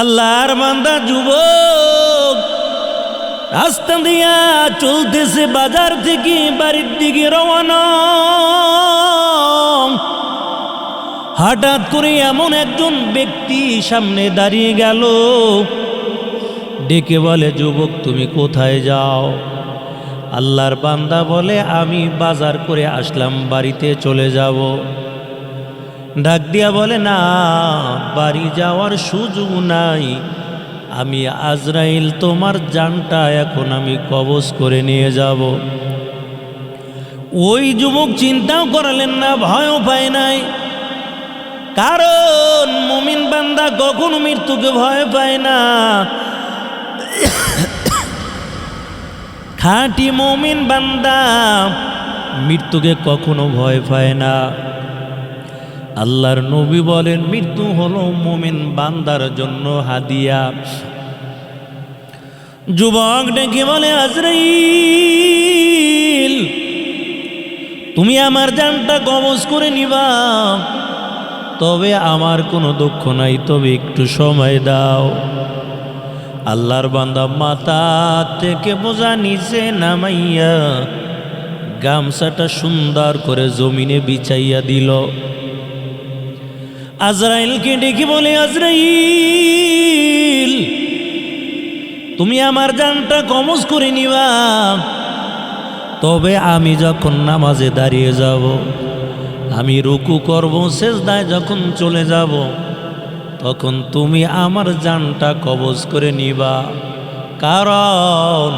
আল্লাহর বান্দা যুবক রাস্তা দিয়া চলতেছে, বাজার থেকে বাড়ির দিকে রওনা। হঠাৎ করে এমন একজন ব্যক্তি সামনে দাঁড়িয়ে গেল, ডেকে বলে, যুবক তুমি কোথায় যাও? আল্লাহর বান্দা বলে, আমি বাজার করে আসলাম, বাড়িতে চলে যাব। ডাক দিয়া বলে, না, বাড়ি যাওয়ার সুযোগ নাই, আমি আজরাইল, তোমার জানটা এখন আমি কবজ করে নিয়ে যাব। ওই যুবক চিন্তাও করালেন না, ভয়ও পায় নাই, কারণ মুমিন বান্দা কখনো মৃত্যুকে ভয় পায় না। খাঁটি মুমিন বান্দা মৃত্যুকে কখনো ভয় পায় না। আল্লাহর নবী বলেন, মৃত্যু হলো মুমিন বান্দার জন্য হাদিয়া। যুবক ডেকে বলে, আজরাইল, তুমি আমার জানটা কবজ করে নিবা, তবে আমার কোনো দুঃখ নাই, তবে একটু সময় দাও। আল্লাহর বান্দা মাথা থেকে বোঝা নিচে নামাইয়া গামছাটা সুন্দর করে জমিনে বিছাইয়া দিল। আজরাইলকে ডেকে বলে, আজরাইল, তুমি আমার জানটা কবজ করে নিবা, তবে আমি যখন নামাজে দাঁড়িয়ে যাব, আমি রুকু করব, সেজদায় যখন চলে যাব, তখন তুমি আমার জানটা কবজ করে নিবা। কারণ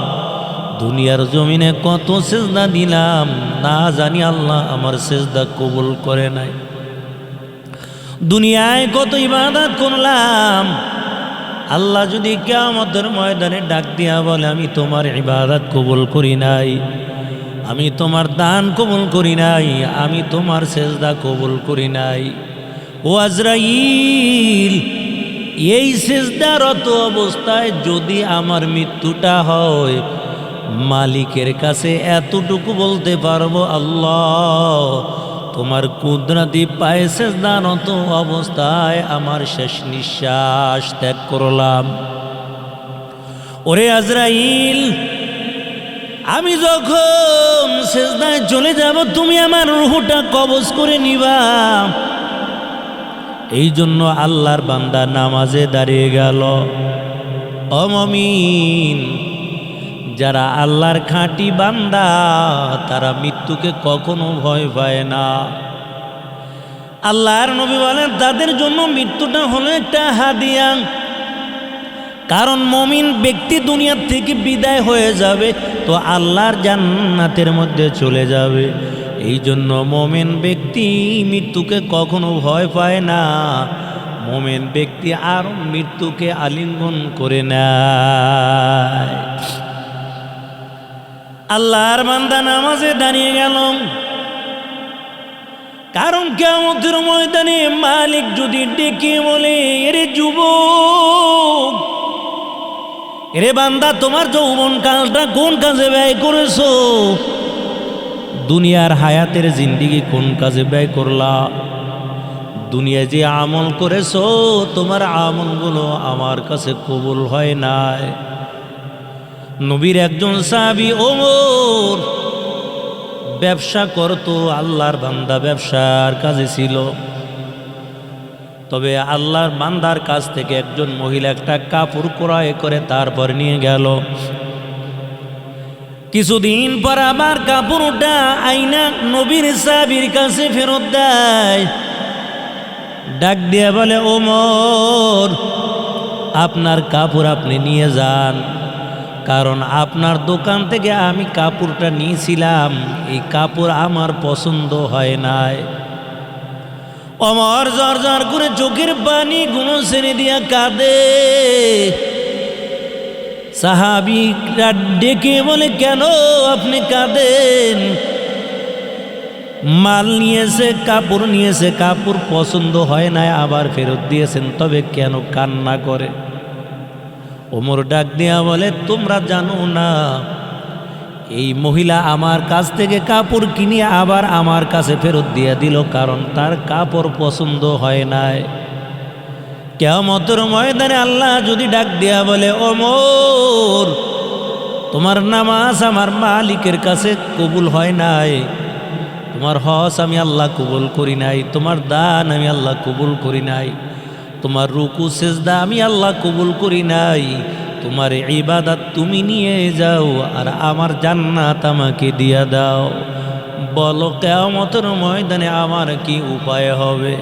দুনিয়ার জমিনে কত সেজদা দিলাম, না জানি আল্লাহ আমার সেজদা কবুল করে নাই। দুনিয়ায় কত ইবাদত করলাম, আল্লাহ যদি কিয়ামতের ময়দানে ডাক দিয়া বলে, আমি তোমার ইবাদত কবুল করি নাই, আমি তোমার দান কবুল করি নাই, আমি তোমার সেজদা কবুল করি নাই, ও আজরাইল, এই সেজদারত অবস্থায় যদি আমার মৃত্যুটা হয়, মালিকের কাছে এতটুকু বলতে পারবো, আল্লাহ, তোমার কুদরতি পায়ে সেজদারত অবস্থায় আমার শেষ নিঃশ্বাস ত্যাগ করলাম। ওরে আজরাইল, আমি যখন সেজদায় চলে যাব, তুমি আমার রূহটা কবজ করে নিবা। এই জন্য আল্লাহর বান্দা নামাজে দাঁড়িয়ে গেল। ও মুমিন, যারা আল্লাহর খাঁটি বান্দা, তারা মৃত্যুকে কখনো ভয় পায় না। আল্লাহর নবী বলেন, তাদের জন্য মৃত্যুটা হলো একটা হাদিয়া। কারণ মুমিন ব্যক্তি দুনিয়ার থেকে বিদায় হয়ে যাবে তো আল্লাহর জান্নাতের মধ্যে চলে যাবে। এই জন্য মুমিন ব্যক্তি মৃত্যুকে কখনো ভয় পায় না। মুমিন ব্যক্তি আর মৃত্যুকে আলিঙ্গন করে নেয়। আল্লাহর বান্দা নামাজে দাঁড়িয়ে গেল, কারণ কিয়ামতের ময়দানে মালিক যদি ডেকে বলে, এরে যুবক, এরে বান্দা, তোমার যৌবন কালটা কোন কাজে ব্যয় করেছো? দুনিয়ার হায়াতের জিন্দিগি কোন কাজে ব্যয় করলা? দুনিয়ায় যে আমল করেছো, তোমার আমলগুলো আমার কাছে কবুল হয় নাই। নবীর একজন সাহাবী ওমর ব্যবসা করতো, আল্লাহর বান্দা ব্যবসার কাজে ছিল। তবে আল্লাহর বান্দার কাছ থেকে একজন মহিলা একটা কাপড় ক্রয় করে তারপর নিয়ে গেল। কিছুদিন পর আবার কাপড়টা আইনা নবীর সাহাবীর কাছে ফেরত দেয়। ডাক দিয়ে বলে, ওমর, আপনার কাপড় আপনি নিয়ে যান, কারণ আপনার দোকান থেকে আমি কাপড়টা নিয়েছিলাম, এই কাপড় আমার পছন্দ হয় নাই। ওমর জর জর করে চোখের পানি গুলো ছেড়ে দিয়া কাঁদে। সাহাবীরা ডেকে বলে, কেন আপনি কাঁদেন? মাল নিয়েছে, কাপড় নিয়েছে, কাপড় পছন্দ হয় নাই, আবার ফেরত দিয়েছেন, তবে কেন কান্না করে? ওমর ডাক দিয়া বলে, তোমরা জানো না, এই মহিলা আমার কাছ থেকে কাপড় কিনে আবার আমার কাছে ফেরত দিয়ে দিল, কারণ তার কাপড় পছন্দ হয় নাই। কিয়ামতের ময়দানে আল্লাহ যদি ডাক দিয়া বলে, ওমর তোমার নামাজ আমার মালিকের কাছে কবুল হয় নাই, তোমার হজ আমি আল্লাহ কবুল করি নাই, তোমার দান আমি আল্লাহ কবুল করি নাই, তোমার রুকু সেজদা আমি আল্লাহ কবুল করি নাই, তোমার ইবাদত তুমি নিয়ে যাও আর আমার জান্নাত আমাকে দিয়া দাও। বলো কিয়ামতের ময়দানে আমার কি উপায় হবে?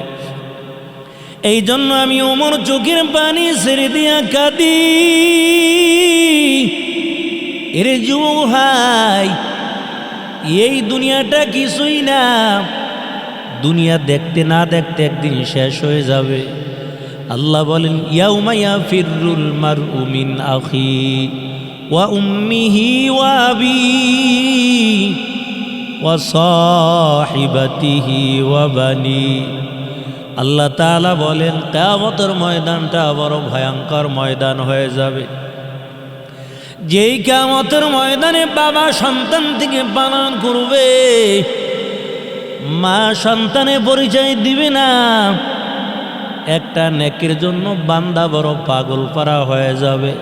এই জন্য আমি ওমর চোখের পানি ছেড়ে দিয়া কাঁদি। এরে যুবক ভাই, এই দুনিয়াটা কিছুই না, দুনিয়া দেখতে না দেখতে একদিন শেষ হয়ে যাবে। আল্লাহ বলেন, ইয়াউমা ইয়াফিরুল মারউ মিন আখি ওয়া উম্মিহি ওয়া আবিহি ওয়া সাহিবাতিহি ওয়া বানি। আল্লাহ তাআলা বলেন, কিয়ামতের ময়দানটা বড় ভয়ঙ্কর ময়দান হয়ে যাবে। যেই কিয়ামতের ময়দানে বাবা সন্তান থেকে পালন করবে, মা সন্তানে পরিচয় দিবে না। একটা নেকের জন্য বান্দা বড় পাগল পারা হয়ে যাবে।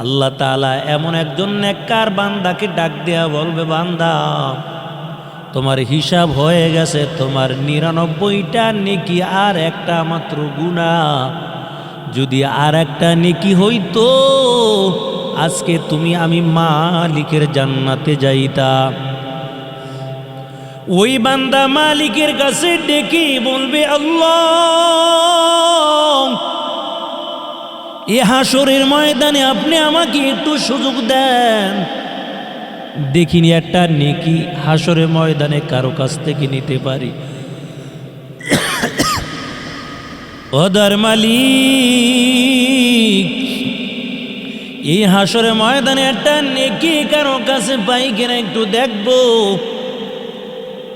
আল্লাহ তাআলা এমন একজন নেককার বান্দাকে ডাক দেয়া বলবে, বান্দা তোমার হিসাব হয়ে গেছে, তোমার 99টা নেকি আর একটা মাত্র গুনাহ। যদি আর একটা নেকি হইতো আজকে তুমি আমি মালিকের জান্নাতে যাইতাম। ওই বান্দা মালিকের কাছে ডেকে বলবে, আল্লাহ এ হাসরের ময়দানে আপনি আমাকে একটু সুযোগ দেন, দেখিনি একটা নেকি হাসরের ময়দানে কারো কাছ থেকে নিতে পারি। ওদার মালিক, এই হাসরের ময়দানে একটা নেকি কারো কাছে পাই কিনা একটু দেখবো।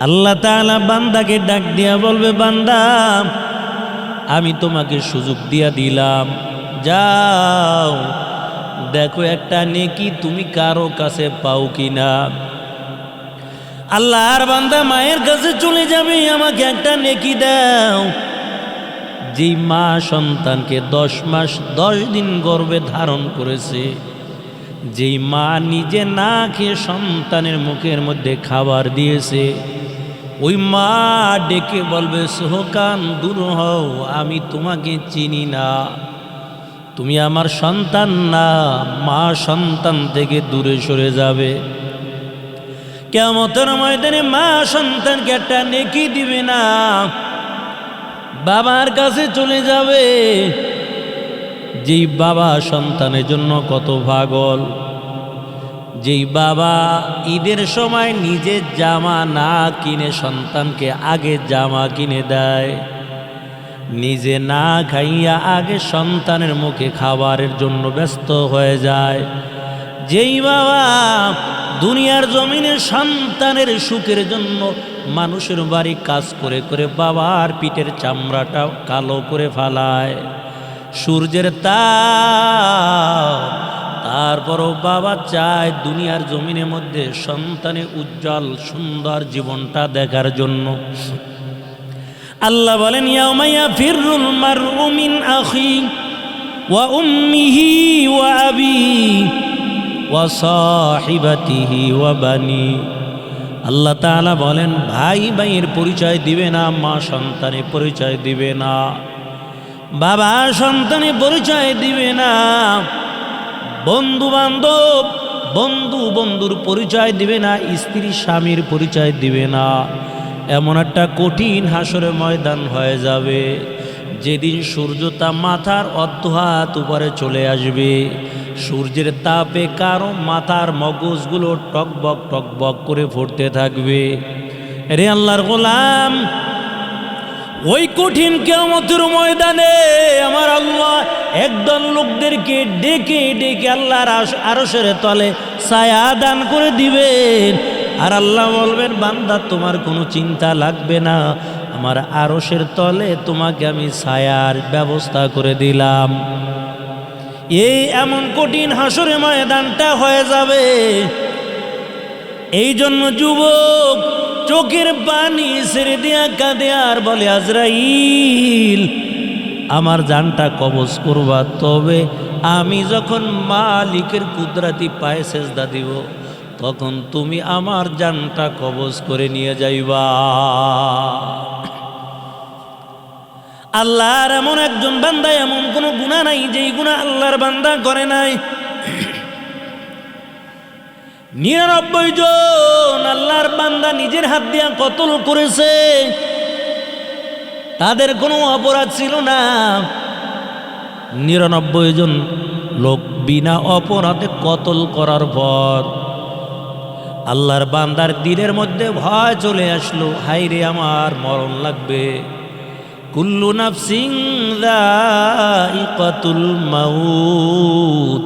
আল্লাহ তাআলা বান্দাকে ডাক দিয়া বলবে, বান্দা আমি তোমাকে সুযোগ দিয়া দিলাম, যাও দেখো একটা নেকি তুমি কারো কাছে পাও কিনা। আল্লাহর বান্দা মায়ের কাছে চলে যাবে, আমাকে একটা নেকি দাও। যেই মা সন্তানকে 10 মাস 10 দিন গর্ভে ধারণ করেছে, যেই মা নিজে না খেয়ে সন্তানের মুখের মধ্যে খাবার দিয়েছে, ওই মা ডেকে বলবে, সোহকান দূর হও, আমি তোমাকে চিনি না, তুমি আমার সন্তান না। মা সন্তান থেকে দূরে সরে যাবে। কিয়ামতের ময়দানে মা সন্তানকে একটা নেকি দিবে না, বাবার কাছে চলে যাবে। যেই বাবা সন্তানের জন্য কত পাগল, যেই বাবা ঈদের সময় নিজে জামা না কিনে সন্তানকে আগে জামা কিনে দেয়, নিজে না খাইয়া আগে সন্তানের মুখে খাবারের জন্য ব্যস্ত হয়ে যায়, যেই বাবা দুনিয়ার জমিনে সন্তানের সুখের জন্য মানুষের বাড়ি কাজ করে করে বাবার পিঠের চামড়াটা কালো করে ফেলায়, সূর্যের তাপ, তারপরও বাবা চায় দুনিয়ার জমিনের মধ্যে সন্তানের উজ্জ্বল সুন্দর জীবনটা দেখার জন্য। আল্লাহ বলেন, ইয়াউমা ইয়াফিরুল মারউ মিন আখি ওয়া উম্মিহি ওয়া আবিহি ওয়া সাহিবাতিহি ওয়া বানি। আল্লাহ তাআলা বলেন, ভাই ভাইয়ের পরিচয় দিবে না, মা সন্তানের পরিচয় দিবে না, বাবা সন্তানের পরিচয় দিবে না, বন্ধু বান্ধব বন্ধু বন্ধুর পরিচয় দিবে না, স্ত্রী স্বামীর পরিচয় দিবে না। এমন একটা কঠিন হাসরের ময়দান হয়ে যাবে, যেদিন সূর্যটা মাথার অর্ধ হাত উপরে চলে আসবে। সূর্যের তাপে কারো মাথার মগজগুলো টকবক টকবক করে ফুটতে থাকবে। রে আল্লাহর গোলাম, ওই কঠিন কিয়ামতের ময়দানে আমার আল্লাহ একদল লোকদেরকে ডেকে ডেকে আল্লাহর আরশের তলে ছায়া দান করে দিবেন। আর আল্লাহ বলবেন, বান্দা তোমার কোনো চিন্তা লাগবে না, আমার আরশের তলে তোমাকে আমি ছায়ার ব্যবস্থা করে দিলাম। এই এমন কঠিন হাসরের ময়দানটা হয়ে যাবে। এই জন্য যুবক চোখের পানি ছেড়ে দিয়া কাঁদে আর বলে, আজরাইল আমার জানটা কবজ করবা, তবে আমি যখন মালিকের কুদরতি পায়ে সেজদা দিব তখন তুমি আমার জানটা কবজ করে নিয়ে যাইবা। আল্লাহর এমন একজন বান্দা, এমন কোনো গুনাহ নাই যেই গুনাহ আল্লাহর বান্দা করে নাই। 99 জন আল্লাহর বান্দা নিজের হাত দিয়া কতল করেছে, তাদের কোনো অপরাধ ছিল না। 99 জন লোক বিনা অপরাধে কতল করার পর আল্লাহর বান্দার দিলের মধ্যে ভয় চলে আসলো, হায়রে আমার মরণ লাগবে। কুল্লু নাফসিন যায়িকাতুল মাউত,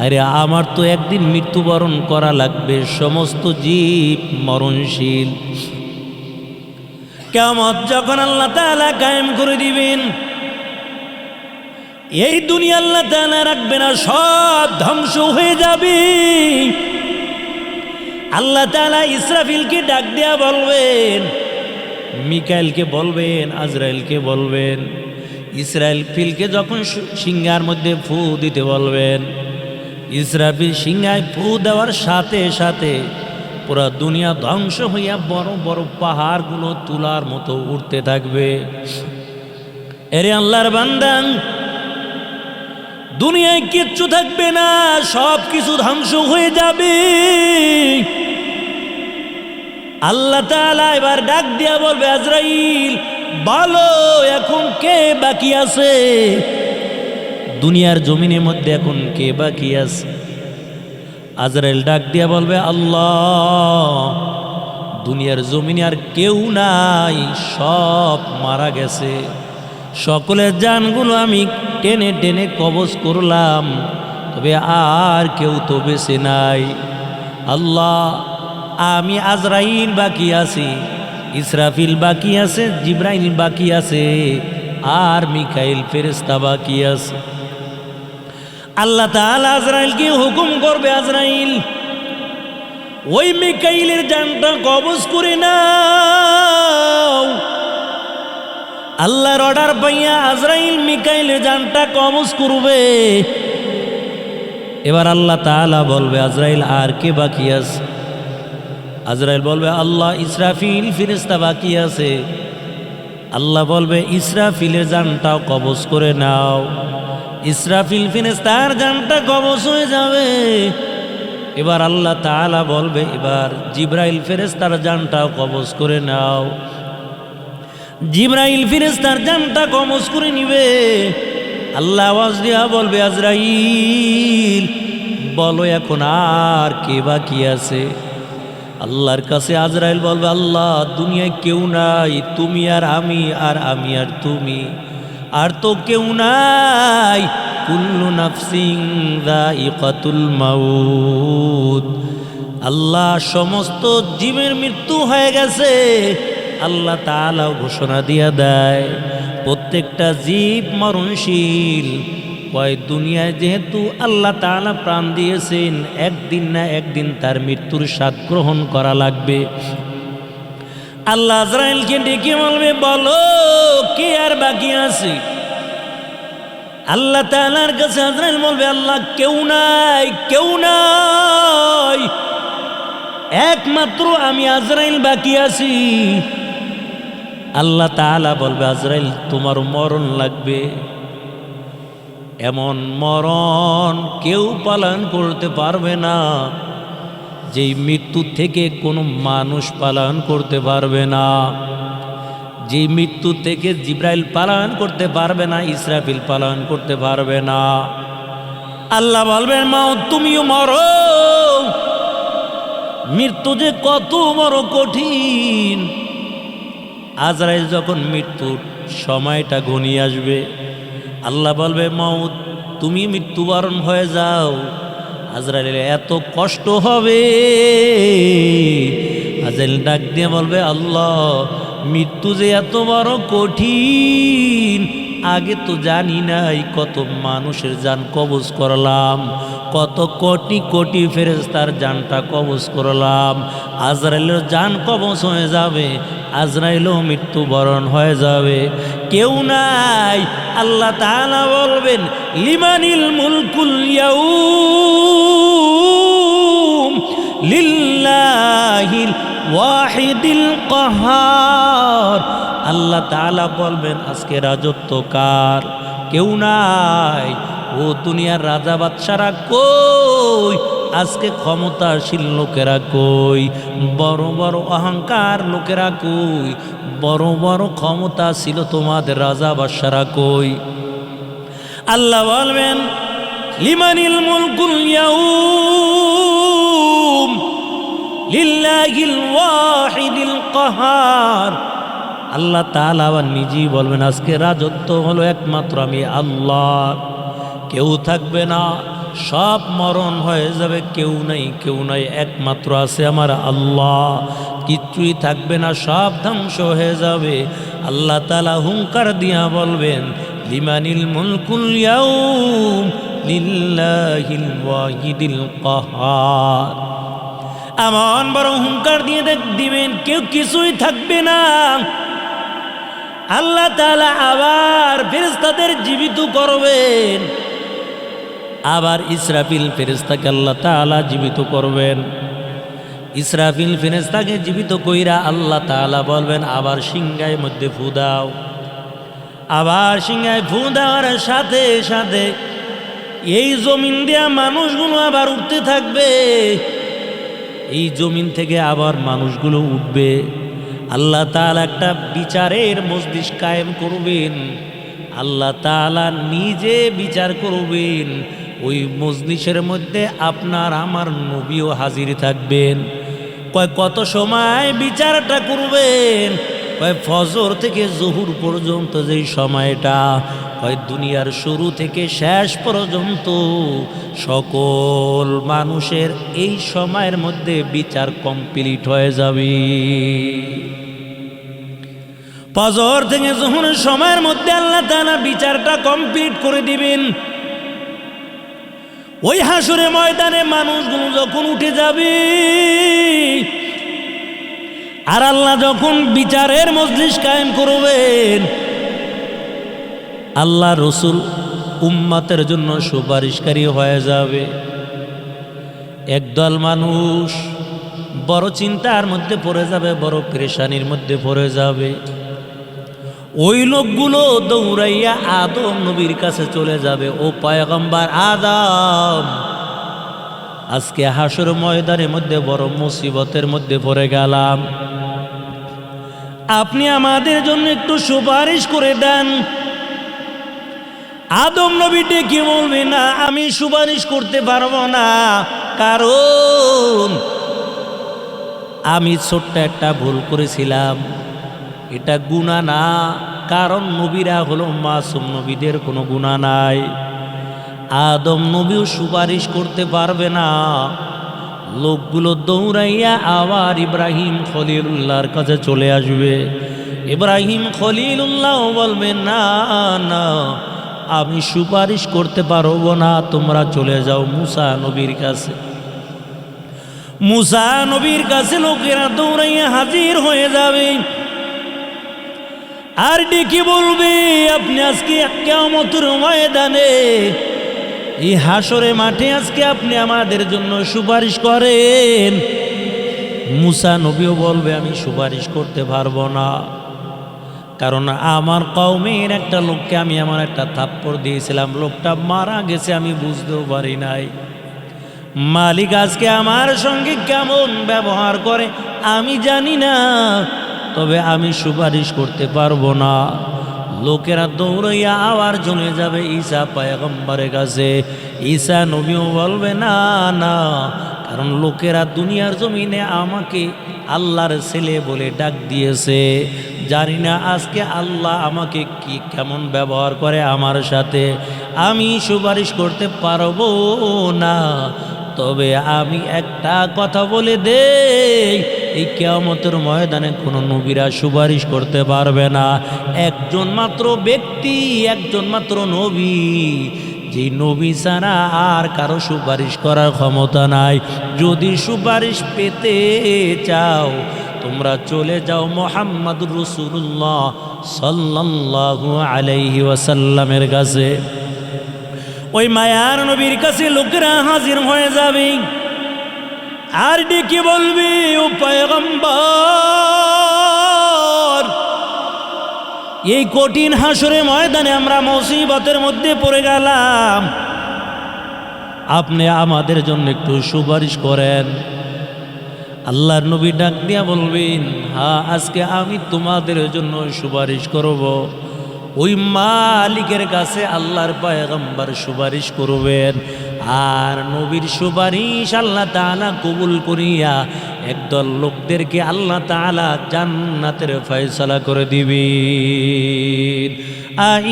আরে আমার তো একদিন মৃত্যুবরণ করা লাগবে, সমস্ত জীব মরণশীল। কিয়ামত যখন আল্লাহ তাআলা কায়েম করে দিবেন, এই দুনিয়া আল্লাহ তাআলা রাখবে না, সব ধ্বংস হয়ে যাবে। আল্লাহ তাআলা ইসরাফিলকে ডাক দেয়া বলবেন, মিকাইলকে বলবেন, আজরাইলকে বলবেন। ইসরাফিলকে যখন সিংহার মধ্যে ফু দিতে বলবেন, ইসরাফিল সিংহায় ফু দেওয়ার সাথে সাথে পুরা দুনিয়া ধ্বংস হইয়া বড় বড় পাহাড়গুলো তুলার মতো উঠতে থাকবে। এরে আল্লাহর বান্দা, দুনিয়ায় কিচ্ছু থাকবে না, সব কিছু ধ্বংস হয়ে যাবে। আল্লাহ তাআলা এবার ডাক দিয়া বলবে, আজরাইল বলো এখন কে বাকি আছে, দুনিয়ার জমিনের মধ্যে এখন কে বাকি আছে? আজরাইল ডাক দিয়া বলবে, আল্লাহ দুনিয়ার জমিনে আর কেউ নাই, সব মারা গেছে, সকলের জানগুলো আমি টেনে টেনে কবজ করলাম, তবে আর কেউ তো বেঁচে নাই। আল্লাহ আমি আজরাইল বাকি আছি, ইসরাফিল বাকি আছে, জিবরাইল বাকি আছে, আর মিকাইল ফেরেশতা বাকি আছে। আল্লাহ তাআলা আজরাইলকে হুকুম করবে, আজরাইল ওই মিকাইলের জানটা কবজ করে নাও। আল্লাহর অর্ডার পাইয়া আজরাইল মিকাইলের জানটা কবজ করবে। এবার আল্লাহ তাআলা বলবে, আজরাইল আর কে বাকি আছে? আজরাইল বলবে, আল্লাহ ইসরাফিল ফেরেশতা বাকি আছে। আল্লাহ বলবে, ইসরাফিলের জানটাও কবজ করে নাও। ইসরাফিল ফেরেশতার জানটা কবজ হয়ে যাবে। এবার আল্লাহ তাআলা বলবে, এবার জিবরাইল ফেরেশতার জানটাও কবজ করে নাও। জিবরাইল ফেরেশতার জানটা কবজ করে নিবে। আল্লাহ আওয়াজ দিয়া বলবে, আজরাইল বলো এখন আর কে বাকি আছে? আল্লাহর কাছে আজরাইল বলবে, আল্লাহ দুনিয়ায় কেউ নাই, তুমি আর আমি, আর আমি আর তুমি, আর তো কেউ নাই। কুল্লু নাফসিন যায়িকাতুল মাউত, আল্লাহ সমস্ত জীবের মৃত্যু হয়ে গেছে। আল্লাহ তাআলা ঘোষণা দিয়া দেয়, প্রত্যেকটা জীব মরণশীল। কয় দুনিয়ায় যেহেতু আল্লাহ তাআলা প্রাণ দিয়েছেন, একদিন না একদিন তার মৃত্যুর স্বাদ গ্রহণ করা লাগবে। আল্লাহ আজরাইলকে ডেকে বলবে, বলো কে আর বাকি আছে? আল্লাহ তাআলার কাছে আজরাইল বলবে, আল্লাহ কেউ নাই, কেউ নাই, একমাত্র আমি আজরাইল বাকি আছি। আল্লাহ তাআলা বলবে, আজরাইল তোমার মরণ লাগবে। এমন মরণ কেউ পালন করতে পারবে না, যেই মৃত্যু থেকে কোনো মানুষ পালন করতে পারবে না, যেই মৃত্যু থেকে জিবরাইল পালন করতে পারবে না, ইসরাফিল পালন করতে পারবে না। আল্লাহ বলবেন, মা তুমিও মরো। মৃত্যু যে কত বড় কঠিন। আজরাইল যখন মৃত্যুর সময়টা ঘনিয়ে আসবে, আল্লাহ বলবে, মউত তুমি মৃত্যুবরণ হয়ে যাও। আজরাইলের এত কষ্ট হবে। আজরাইল ডাক দিয়ে বলবে, আল্লাহ মৃত্যু যে এত বড় কঠিন, আগে তো জানি নাই কত মানুষের জান কবজ করলাম, কত কোটি কোটি ফেরেশতার জানটা কবজ করলাম। আজরাইলের জান কবজ হয়ে যাবে, আজরাইলও মৃত্যুবরণ হয়ে যাবে, কেউ নাই। আল্লাহ তাআলা বলবেন লিমানিল মুলকুল ইয়াউম লিল্লাহিল ওয়াহিদিল কাহার। আল্লাহ তাআলা বলবেন আজকে রাজত্ব কার? কেউ নাই। ও দুনিয়ার রাজা বাদশারা কই? আজকে ক্ষমতাশীল লোকেরা কই? বড় বড় অহংকার লোকেরা কই? বড় বড় ক্ষমতা ছিল তোমাদের রাজা বাদশারা কই? আল্লাহ বলবেন লিমানিল মুলকুল ইয়াউম লিল্লাহিল ওয়াহিদিল কাহার। আল্লাহ তাআলা আবার নিজেই বলবেন আজকে রাজত্ব হলো একমাত্র আমি আল্লাহ, কেউ থাকবে না, সব মরণ হয়ে যাবে, কেউ নাই, একমাত্র আছে আমার আল্লাহ, কিচ্ছুই থাকবে না, সব ধ্বংস হয়ে যাবে। আল্লাহ তাআলা হুঙ্কার দিয়া বলবেন লিমানিল মুলকুল ইয়াউম লিল্লাহিল ওয়াহিদিল কাহার। এমন বড় হুঙ্কার দিয়ে দিবেন কেউ কিছুই থাকবে না। আল্লাহ তাআলা আবার ফেরেশতাদের জীবিত করবেন, আবার ইসরাফিল ফেরেশতাকে আল্লাহ তাআলা জীবিত করবেন। ইসরাফিল ফেরেশতাকে জীবিত কইরা আল্লাহ তাআলা বলবেন আবার সিংহায় মধ্যে ফু দাও। আবার সিংহায় ফু দেওয়ার সাথে সাথে এই জমিন দিয়া মানুষগুলো আবার উঠতে থাকবে, এই জমিন থেকে আবার মানুষগুলো উঠবে। আল্লাহ তাআলা একটা বিচারের মজলিস কায়েম করবেন, আল্লাহ তাআলা নিজে বিচার করবেন। ওই মজলিসের মধ্যে আপনার আমার নবীও হাজির থাকবেন। কত সময় বিচারটা করবেন? ফজর থেকে জোহর পর্যন্ত যেই সময়টা, দুনিয়ার শুরু থেকে শেষ পর্যন্ত সকল মানুষের এই সময়ের মধ্যে বিচার কমপ্লিট হয়ে যাবে। ফজর থেকে জোহরের সময়ের মধ্যে আল্লাহ তাআলা বিচারটা কমপ্লিট করে দিবেন। ওই হাসরে ময়দানে মানুষগুলো যখন উঠে যাবে আর আল্লাহ যখন বিচারের মজলিস কায়েম করবেন, আল্লাহ রসুল উম্মতের জন্য সুপারিশকারী হয়ে যাবে। একদল মানুষ বড় চিন্তার মধ্যে পড়ে যাবে, বড় পেরেশানির মধ্যে পড়ে যাবে। ওই লোকগুলো দৌড়াইয়া আদম নবীর কাছে চলে যাবে, ও পয়গম্বর আদম, আজকে হাসর ময়দানের মধ্যে বড় মুসিবতের মধ্যে পড়ে গেলাম, আপনি আমাদের জন্য একটু সুপারিশ করে দেন। আদম নবী ডেকে বলবে না, আমি সুপারিশ করতে পারবো না, কারণ আমি ছোট্ট একটা ভুল করেছিলাম, এটা গুনাহ না, কারণ নবীরা হলো মাসুম, নবীদের কোনো গুনাহ নাই। আদম নবীও সুপারিশ করতে পারবে না। লোকগুলো দৌড়াইয়া আবার ইব্রাহিম খলিলুল্লাহর কাছে চলে আসবে। ইব্রাহিম খলিলুল্লাহ বলবে না না, আমি সুপারিশ করতে পারবো না, তোমরা চলে যাও মুসা নবীর কাছে। মুসা নবীর কাছে লোকেরা দৌড়াইয়া হাজির হয়ে যাবে আর ডেকে বলবে, আপনি আজকে কিয়ামতের ময়দানে এই হাসরে মাঠে আজকে আপনি আমাদের জন্য সুপারিশ করেন। মুসা নবীও বলবে আমি সুপারিশ করতে পারবো না, কারণ আমার কওমের একটা লোককে আমি আমার একটা থাপ্পড় দিয়েছিলাম, লোকটা মারা গেছে, আমি বুঝতেও পারি নাই। মালিক আজকে আমার সঙ্গে কেমন ব্যবহার করে আমি জানি না, তবে আমি সুপারিশ করতে পারবো না। লোকেরা দৌড়াইয়া আবার চলে যাবে ঈসা পয়গম্বরের কাছে। ঈসা নবীও বলবে না না, কারণ লোকেরা দুনিয়ার জমিনে আমাকে আল্লাহর ছেলে বলে ডাক দিয়েছে, জানি না আজকে আল্লাহ আমাকে কি কেমন ব্যবহার করে আমার সাথে, আমি সুপারিশ করতে পারবো না। তবে আমি একটা কথা বলে দেই, এই কিয়ামতের ময়দানে কোনো নবীরা সুপারিশ করতে পারবে না। একজন মাত্র ব্যক্তি, একজন মাত্র নবী, যে নবী ছাড়া আর কারো সুপারিশ করার ক্ষমতা নাই। যদি সুপারিশ পেতে চাও তোমরা চলে যাও মুহাম্মাদুর রাসূলুল্লাহ সাল্লাল্লাহু আলাইহি ওয়াসাল্লামের কাছে। ওই মায়ার নবীর কাছে লোকেরা হাজির হয়ে যাবে আর ডেকে বলবে, ও পয়গম্বর, এই কঠিন হাসরে ময়দানে আমরা মুসিবতের মধ্যে পড়ে গেলাম, আপনি আমাদের জন্য একটু সুপারিশ করেন। আল্লাহর নবী ডাক দিয়া বলবেন, হ্যাঁ আজকে আমি তোমাদের জন্য সুপারিশ করব। ওই মালিকের কাছে আল্লাহর পয়গম্বর সুপারিশ করবেন, আর নবীর সুপারিশ আল্লাহ তাআলা কবুল করিয়া একদল লোকদেরকে আল্লাহ তাআলা জান্নাতের ফয়সালা করে দিবেন।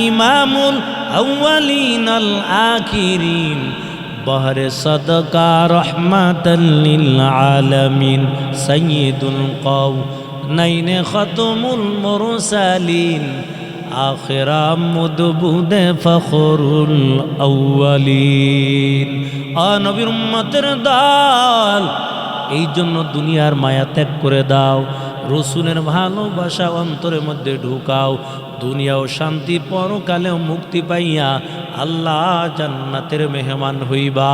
ইমামুল আউয়ালিন আল আখিরিন বহরে সদকা রহমাতাল লিল আলামিন সাইয়্যিদুল কাওনাইন খাতমুল মুরসালিন আখিরা মুদবুদে ফখরুল আউয়ালিন। নবীর উম্মতের দল, এই জন্য দুনিয়ার মায়া ত্যাগ করে দাও, রসুলের ভালোবাসা অন্তরের মধ্যে ঢুকাও, দুনিয়াও শান্তি পরকালেও মুক্তি পাইয়া আল্লাহ জান্নাতের মেহমান হইবা।